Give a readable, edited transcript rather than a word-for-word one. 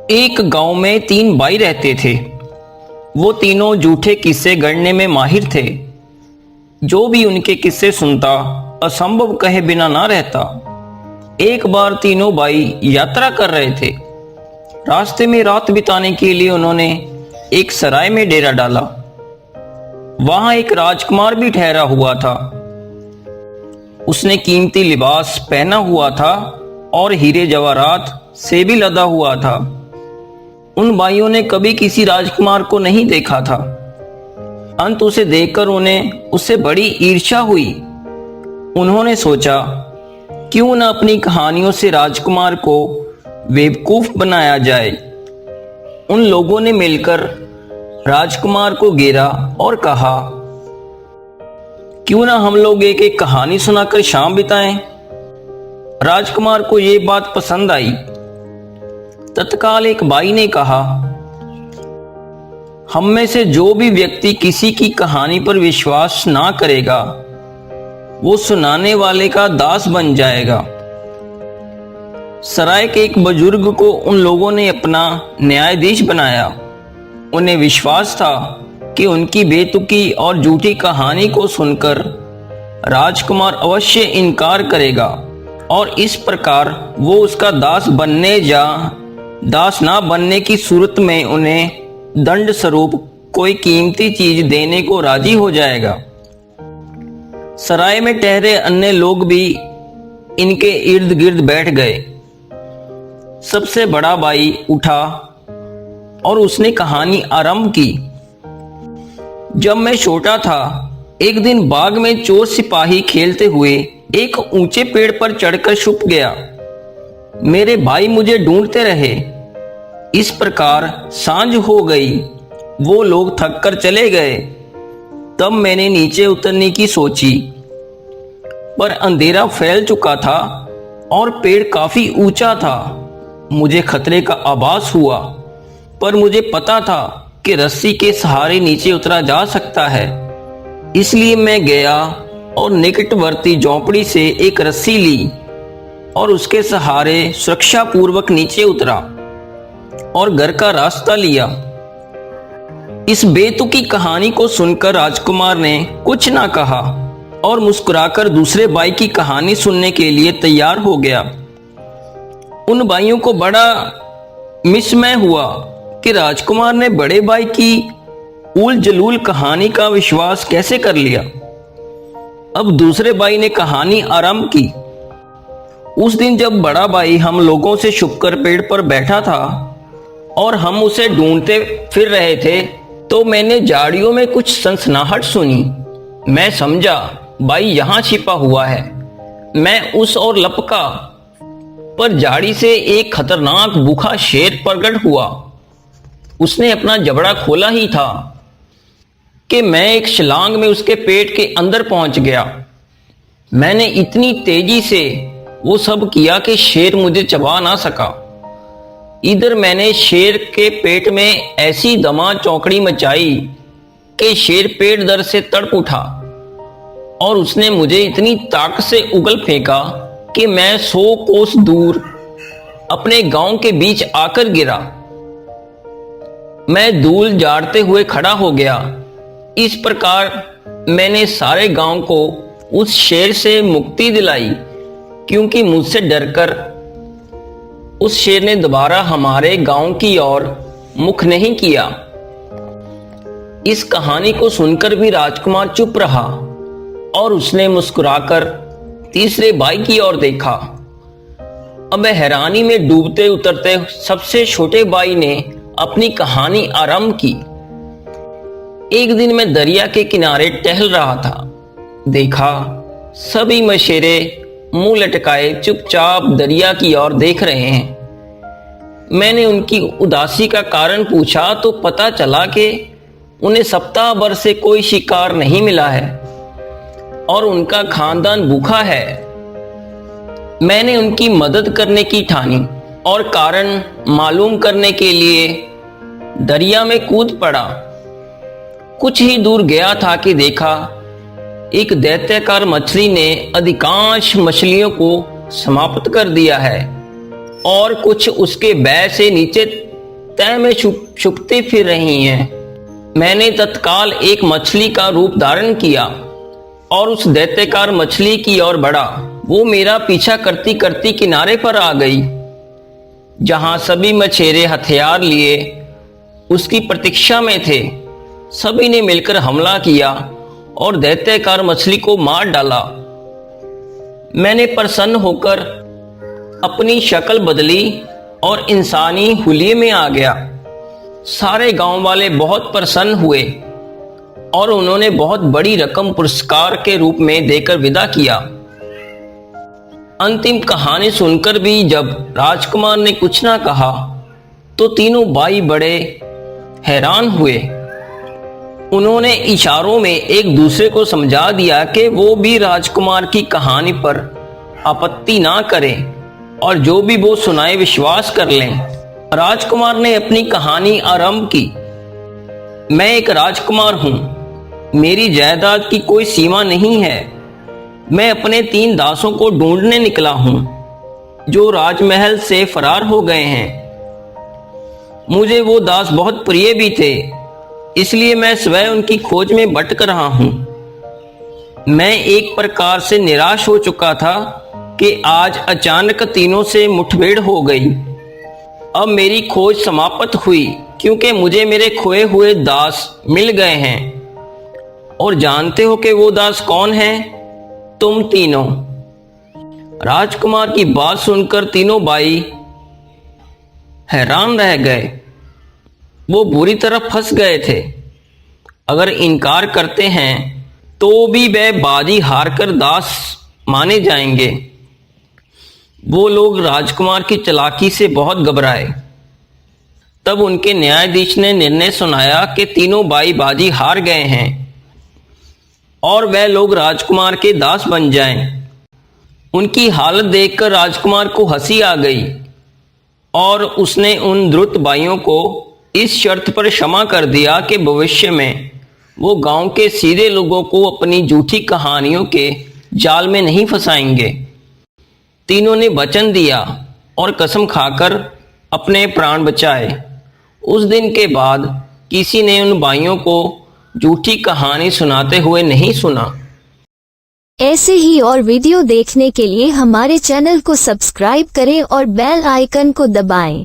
एक गांव में 3 भाई रहते थे। वो तीनों झूठे किस्से गढ़ने में माहिर थे। जो भी उनके किस्से सुनता असंभव कहे बिना ना रहता। एक बार तीनों भाई यात्रा कर रहे थे। रास्ते में रात बिताने के लिए उन्होंने एक सराय में डेरा डाला। वहां एक राजकुमार भी ठहरा हुआ था। उसने कीमती लिबास पहना हुआ था और हीरे जवाहरात से भी लदा हुआ था। उन भाइयों ने कभी किसी राजकुमार को नहीं देखा था। अंत उसे देखकर उन्हें उससे बड़ी ईर्ष्या हुई। उन्होंने सोचा, क्यों न अपनी कहानियों से राजकुमार को बेवकूफ बनाया जाए। उन लोगों ने मिलकर राजकुमार को घेरा और कहा, क्यों ना हम लोग एक एक कहानी सुनाकर शाम बिताएं। राजकुमार को यह बात पसंद आई। तत्काल एक भाई ने कहा, हम में से जो भी व्यक्ति किसी की कहानी पर विश्वास ना करेगा वो सुनाने वाले का दास बन जाएगा। सराय के एक बुजुर्ग को उन लोगों ने अपना न्यायाधीश बनाया। उन्हें विश्वास था कि उनकी बेतुकी और झूठी कहानी को सुनकर राजकुमार अवश्य इनकार करेगा और इस प्रकार वो उसका दास ना बनने की सूरत में उन्हें दंड स्वरूप कोई कीमती चीज देने को राजी हो जाएगा। सराय में ठहरे अन्य लोग भी इनके इर्द गिर्द बैठ गए। सबसे बड़ा भाई उठा और उसने कहानी आरंभ की। जब मैं छोटा था, एक दिन बाग में चोर सिपाही खेलते हुए एक ऊंचे पेड़ पर चढ़कर छुप गया। मेरे भाई मुझे ढूंढते रहे। इस प्रकार सांझ हो गई। वो लोग थक कर चले गए। तब मैंने नीचे उतरने की सोची, पर अंधेरा फैल चुका था और पेड़ काफी ऊंचा था। मुझे खतरे का आभास हुआ, पर मुझे पता था कि रस्सी के सहारे नीचे उतरा जा सकता है। इसलिए मैं गया और निकटवर्ती झोंपड़ी से एक रस्सी ली और उसके सहारे सुरक्षा पूर्वक नीचे उतरा और घर का रास्ता लिया। इस बेतुकी कहानी को सुनकर राजकुमार ने कुछ ना कहा और मुस्कुराकर दूसरे भाई की कहानी सुनने के लिए तैयार हो गया। उन भाइयों को बड़ा विस्मय हुआ कि राजकुमार ने बड़े भाई की उल जलूल कहानी का विश्वास कैसे कर लिया। अब दूसरे भाई ने कहानी आरंभ की। उस दिन जब बड़ा भाई हम लोगों से छुपकर पेड़ पर बैठा था और हम उसे ढूंढते फिर रहे थे, तो मैंने झाड़ियों में कुछ सनसनाहट सुनी। मैं समझा भाई यहां छिपा हुआ है। मैं उस ओर लपका, पर झाड़ी से एक खतरनाक भूखा शेर प्रकट हुआ। उसने अपना जबड़ा खोला ही था कि मैं एक छलांग में उसके पेट के अंदर पहुंच गया। मैंने इतनी तेजी से वो सब किया कि शेर मुझे चबा ना सका। इधर मैंने शेर के पेट में ऐसी दमा चौकड़ी मचाई कि शेर पेट दर्द से तड़प उठा और उसने मुझे इतनी ताकत से उगल फेंका कि मैं 100 कोस दूर अपने गांव के बीच आकर गिरा। मैं धूल झाड़ते हुए खड़ा हो गया। इस प्रकार मैंने सारे गांव को उस शेर से मुक्ति दिलाई, क्योंकि मुझसे डरकर उस शेर ने दोबारा हमारे गांव की ओर मुख नहीं किया। इस कहानी को सुनकर भी राजकुमार चुप रहा और उसने मुस्कुराकर तीसरे भाई की ओर देखा। अब हैरानी में डूबते उतरते सबसे छोटे भाई ने अपनी कहानी आरंभ की। एक दिन मैं दरिया के किनारे टहल रहा था। देखा सभी मछेरे मुंह लटकाए चुपचाप दरिया की ओर देख रहे हैं। मैंने उनकी उदासी का कारण पूछा तो पता चला कि उन्हें सप्ताह भर से कोई शिकार नहीं मिला है और उनका खानदान भूखा है। मैंने उनकी मदद करने की ठानी और कारण मालूम करने के लिए दरिया में कूद पड़ा। कुछ ही दूर गया था कि देखा एक दैत्याकार मछली ने अधिकांश मछलियों को समाप्त कर दिया है और कुछ उसके बैर से नीचे तय में छुपती फिर रही हैं। मैंने तत्काल एक मछली का रूप धारण किया और उस दैत्यकार मछली की ओर बढ़ा। वो मेरा पीछा करती करती किनारे पर आ गई, जहां सभी मछेरे हथियार लिए उसकी प्रतीक्षा में थे। सभी ने मिलकर हमला किया और दैत्यकार मछली को मार डाला। मैंने प्रसन्न होकर अपनी शक्ल बदली और इंसानी हुलिये में आ गया। सारे गांव वाले बहुत प्रसन्न हुए और उन्होंने बहुत बड़ी रकम पुरस्कार के रूप में देकर विदा किया। अंतिम कहानी सुनकर भी जब राजकुमार ने कुछ ना कहा तो तीनों भाई बड़े हैरान हुए। उन्होंने इशारों में एक दूसरे को समझा दिया कि वो भी राजकुमार की कहानी पर आपत्ति ना करें और जो भी वो सुनाए विश्वास कर लें। राजकुमार ने अपनी कहानी आरंभ की। मैं एक राजकुमार हूं, मेरी जायदाद की कोई सीमा नहीं है। मैं अपने 3 दासों को ढूंढने निकला हूं जो राजमहल से फरार हो गए हैं। मुझे वो दास बहुत प्रिय भी थे, इसलिए मैं स्वयं उनकी खोज में भटक रहा हूं। मैं एक प्रकार से निराश हो चुका था कि आज अचानक तीनों से मुठभेड़ हो गई। अब मेरी खोज समाप्त हुई क्योंकि मुझे मेरे खोए हुए दास मिल गए हैं। और जानते हो कि वो दास कौन है? तुम तीनों। राजकुमार की बात सुनकर तीनों भाई हैरान रह गए। वो बुरी तरह फंस गए थे। अगर इनकार करते हैं तो भी वे बाजी हारकर दास माने जाएंगे। वो लोग राजकुमार की चालाकी से बहुत घबराए। तब उनके न्यायाधीश ने निर्णय सुनाया कि तीनों भाई बाजी हार गए हैं और वे लोग राजकुमार के दास बन जाएं। उनकी हालत देखकर राजकुमार को हंसी आ गई और उसने उन द्रुत भाइयों को इस शर्त पर क्षमा कर दिया कि भविष्य में वो गांव के सीधे लोगों को अपनी झूठी कहानियों के जाल में नहीं फंसाएंगे। तीनों ने वचन दिया और कसम खाकर अपने प्राण बचाए। उस दिन के बाद किसी ने उन भाइयों को झूठी कहानी सुनाते हुए नहीं सुना। ऐसे ही और वीडियो देखने के लिए हमारे चैनल को सब्सक्राइब करें और बेल आइकन को दबाएं।